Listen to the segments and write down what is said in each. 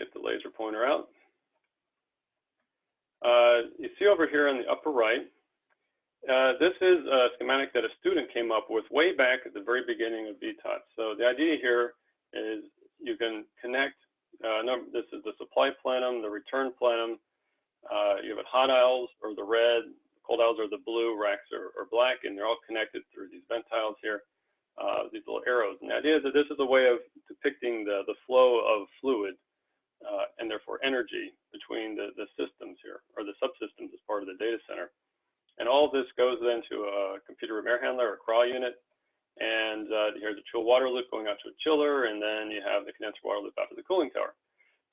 get the laser pointer out. You see over here on the upper right, this is a schematic that a student came up with way back at the very beginning of VTOT. So the idea here is you can connect, this is the supply plenum, the return plenum, you have hot aisles or the red, cold aisles are the blue, racks are black, and they're all connected through these vent tiles here, these little arrows. And the idea is that this is a way of depicting the flow of fluid and therefore energy between the systems here, or the subsystems as part of the data center. And all of this goes then to a computer room air handler or crawl unit. And here's a chill water loop going out to a chiller, and then you have the condenser water loop out to the cooling tower.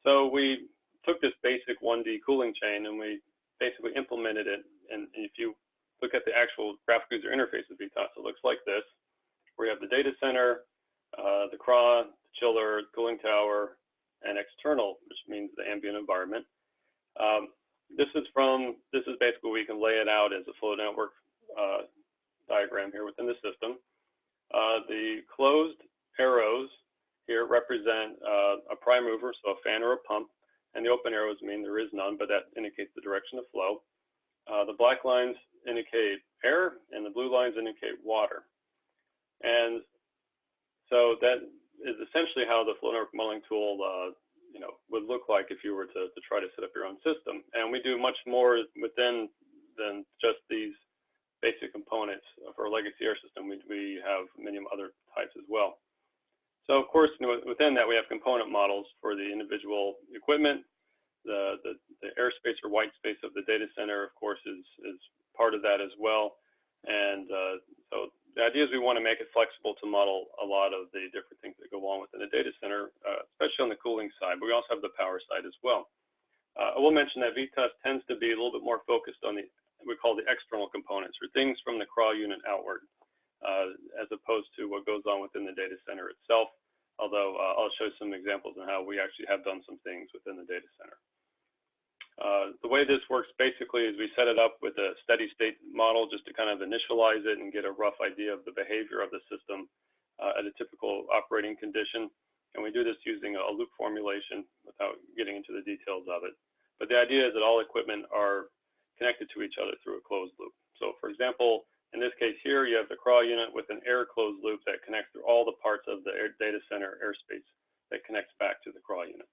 So we took this basic 1D cooling chain and we basically implemented it. And if you look at the actual graphical user interface of VTOS, it looks like this, where you have the data center, the crawl, the chiller, the cooling tower, and external, which means the ambient environment. This is basically we can lay it out as a flow network diagram here within the system. The closed arrows here represent a prime mover, so a fan or a pump, and the open arrows mean there is none, but that indicates the direction of flow. The black lines indicate air, and the blue lines indicate water. And so that is essentially how the flow network modeling tool would look like if you were to try to set up your own system. And we do much more within than just these basic components of our legacy air system. We have many other types as well. So of course, within that we have component models for the individual equipment. The airspace or white space of the data center, of course, is part of that as well. And so the idea is we want to make it flexible to model a lot of the different things that go on within the data center, especially on the cooling side, but we also have the power side as well. I will mention that VTOS tends to be a little bit more focused on we call the external components, or things from the crawl unit outward, as opposed to what goes on within the data center itself, although I'll show some examples on how we actually have done some things within the data center. The way this works basically is we set it up with a steady state model just to kind of initialize it and get a rough idea of the behavior of the system at a typical operating condition. And we do this using a loop formulation without getting into the details of it. But the idea is that all equipment are connected to each other through a closed loop. So for example, in this case here, you have the crawl unit with an air closed loop that connects through all the parts of the data center airspace that connects back to the crawl unit.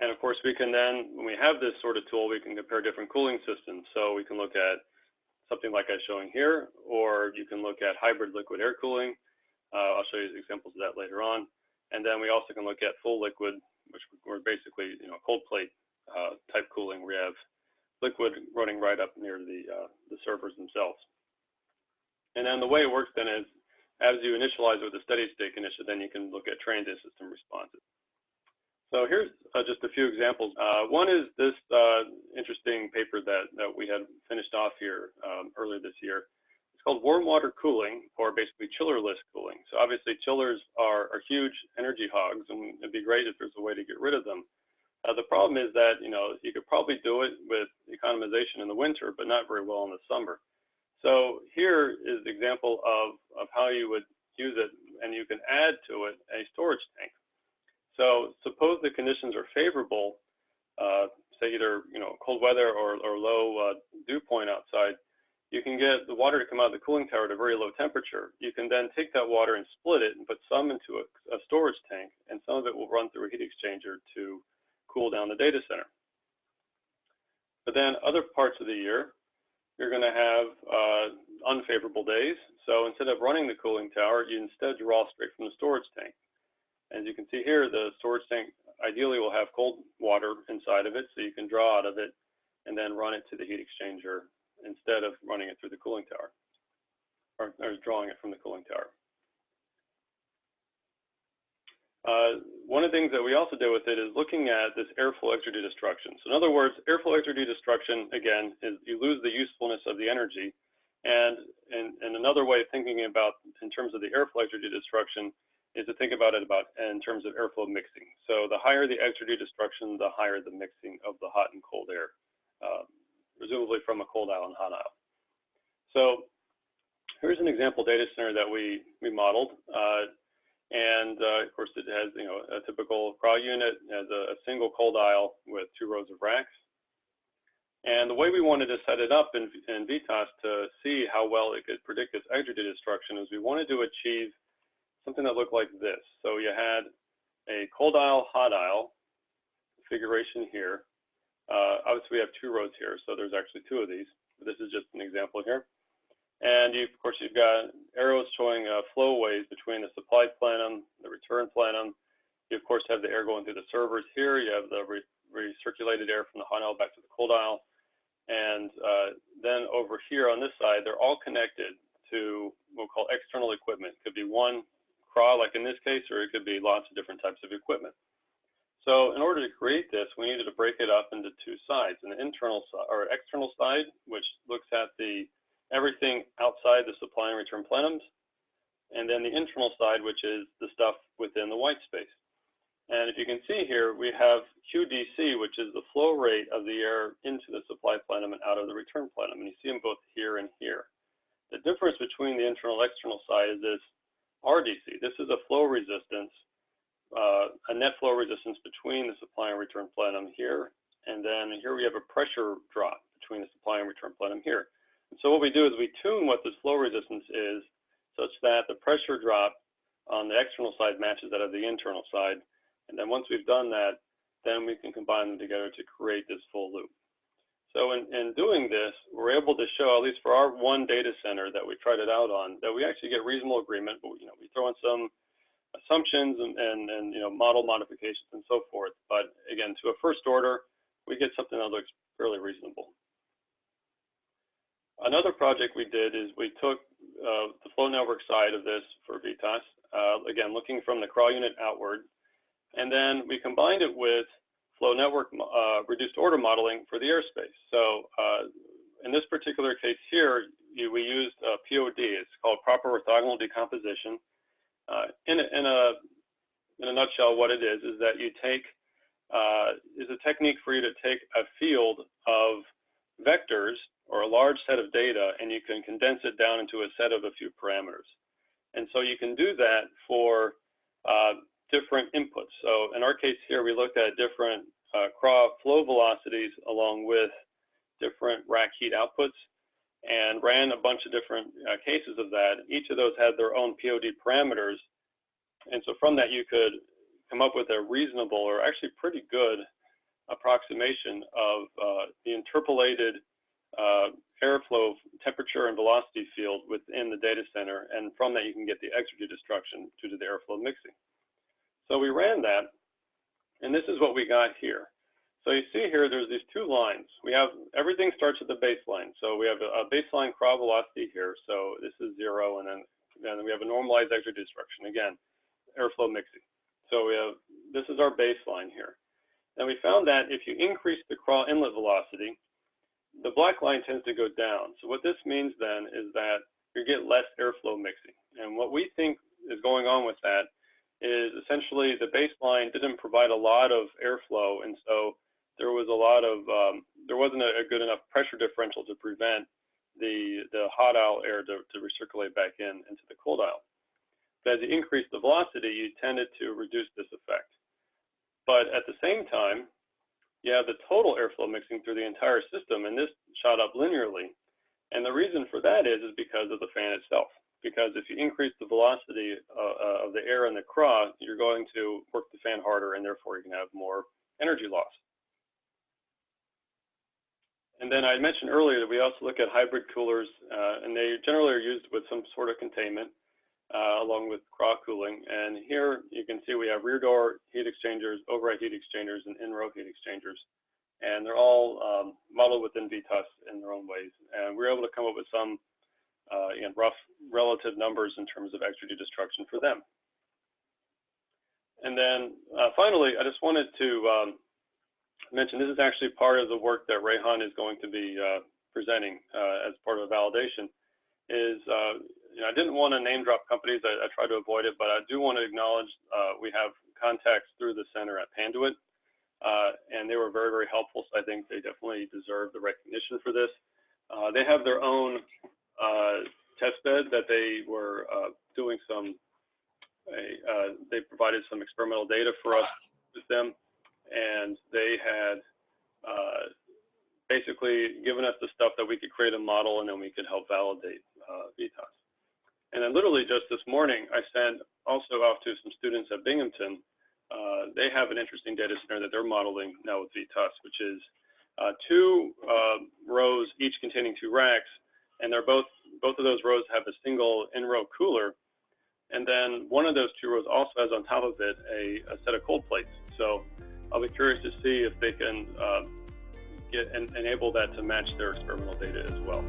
And of course, we can then, when we have this sort of tool, we can compare different cooling systems. So we can look at something like I'm showing here, or you can look at hybrid liquid air cooling. I'll show you examples of that later on. And then we also can look at full liquid, which we're basically, cold plate type cooling, where you have liquid running right up near the servers themselves. And then the way it works then is, as you initialize with a steady state condition, then you can look at transient system responses. So here's just a few examples. One is this interesting paper that we had finished off here earlier this year. It's called warm water cooling, or basically chillerless cooling. So obviously chillers are huge energy hogs, and it'd be great if there's a way to get rid of them. The problem is that you could probably do it with economization in the winter, but not very well in the summer. So here is the example of how you would use it, and you can add to it a storage tank. So suppose the conditions are favorable, say either cold weather or low dew point outside, you can get the water to come out of the cooling tower at a very low temperature. You can then take that water and split it and put some into a storage tank, and some of it will run through a heat exchanger to cool down the data center. But then other parts of the year, you're going to have unfavorable days. So instead of running the cooling tower, you instead draw straight from the storage tank. As you can see here, the storage tank ideally will have cold water inside of it, so you can draw out of it and then run it to the heat exchanger instead of running it through the cooling tower, or drawing it from the cooling tower. One of the things that we also do with it is looking at this airflow exergy destruction. So in other words, airflow exergy destruction, again, is you lose the usefulness of the energy. And another way of thinking about in terms of the airflow exergy destruction is to think about it in terms of airflow mixing. So the higher the exergy destruction, the higher the mixing of the hot and cold air, presumably from a cold aisle and hot aisle. So here's an example data center that we modeled. And of course, it has a typical crawl unit, has a single cold aisle with 2 rows of racks. And the way we wanted to set it up in VTOS to see how well it could predict this Exergy destruction is we wanted to achieve something that looked like this. So you had a cold aisle, hot aisle configuration here. Obviously, we have 2 rows here, so there's actually 2 of these. But this is just an example here. And of course, you've got arrows showing flowways between the supply plenum, the return plenum. You, of course, have the air going through the servers here. You have the recirculated air from the hot aisle back to the cold aisle. And then over here on this side, they're all connected to what we'll call external equipment. It could be one crawl, like in this case, or it could be lots of different types of equipment. So in order to create this, we needed to break it up into 2 sides: an internal or external side, which looks at everything outside the supply and return plenums, and then the internal side, which is the stuff within the white space. And if you can see here, we have QDC, which is the flow rate of the air into the supply plenum and out of the return plenum. And you see them both here and here. The difference between the internal and external side is this RDC. This is a flow resistance, a net flow resistance between the supply and return plenum here. And then here we have a pressure drop between the supply and return plenum here. And so what we do is we tune what this flow resistance is such that the pressure drop on the external side matches that of the internal side. And then once we've done that, then we can combine them together to create this full loop. So in doing this, we're able to show, at least for our one data center that we tried it out on, that we actually get reasonable agreement, but we throw in some assumptions and model modifications and so forth. But again, to a first order, we get something that looks fairly reasonable. Another project we did is we took the flow network side of this for VTOS, again, looking from the crawl unit outward. And then we combined it with flow network reduced order modeling for the airspace. So in this particular case here, we used POD. It's called proper orthogonal decomposition. In a nutshell, what it is that you take is a technique for you to take a field of vectors or a large set of data, and you can condense it down into a set of a few parameters. And so you can do that for different inputs. So in our case here, we looked at different crawl flow velocities along with different rack heat outputs and ran a bunch of different cases of that. Each of those had their own POD parameters. And so from that, you could come up with a reasonable or actually pretty good approximation of the interpolated airflow temperature and velocity field within the data center. And from that, you can get the Exergy destruction due to the airflow mixing. So we ran that, and this is what we got here. So you see here, there's these 2 lines. We have, everything starts at the baseline. So we have a baseline crawl velocity here. So this is 0, and then we have a normalized Exergy destruction. Again, airflow mixing. So we have, this is our baseline here. And we found that if you increase the crawl inlet velocity, the black line tends to go down. So what this means then is that you get less airflow mixing. And what we think is going on with that is essentially the baseline didn't provide a lot of airflow, and so there was a lot of there wasn't a good enough pressure differential to prevent the hot aisle air to recirculate back into the cold aisle. But as you increase the velocity, you tended to reduce this effect. But at the same time, you have the total airflow mixing through the entire system, and this shot up linearly. And the reason for that is because of the fan itself. Because if you increase the velocity of the air in the craw, you're going to work the fan harder, and therefore you can have more energy loss. And then I mentioned earlier that we also look at hybrid coolers, and they generally are used with some sort of containment along with craw cooling. And here you can see we have rear door heat exchangers, overhead heat exchangers, and in-row heat exchangers. And they're all modeled within VTOS in their own ways. And we're able to come up with some rough relative numbers in terms of Exergy destruction for them. And then finally, I just wanted to mention this is actually part of the work that Rehan is going to be presenting as part of the validation. I didn't want to name drop companies. I try to avoid it, but I do want to acknowledge we have contacts through the center at Panduit, and they were very, very helpful. So I think they definitely deserve the recognition for this. They have their own test bed that they were doing some they provided some experimental data for us with them, and they had basically given us the stuff that we could create a model, and then we could help validate VTOS. And then literally just this morning, I sent also off to some students at Binghamton. They have an interesting data center that they're modeling now with VTOS, which is 2 rows, each containing 2 racks, and they're both of those rows have a single in-row cooler, and then one of those 2 rows also has on top of it a set of cold plates. So I'll be curious to see if they can enable that to match their experimental data as well.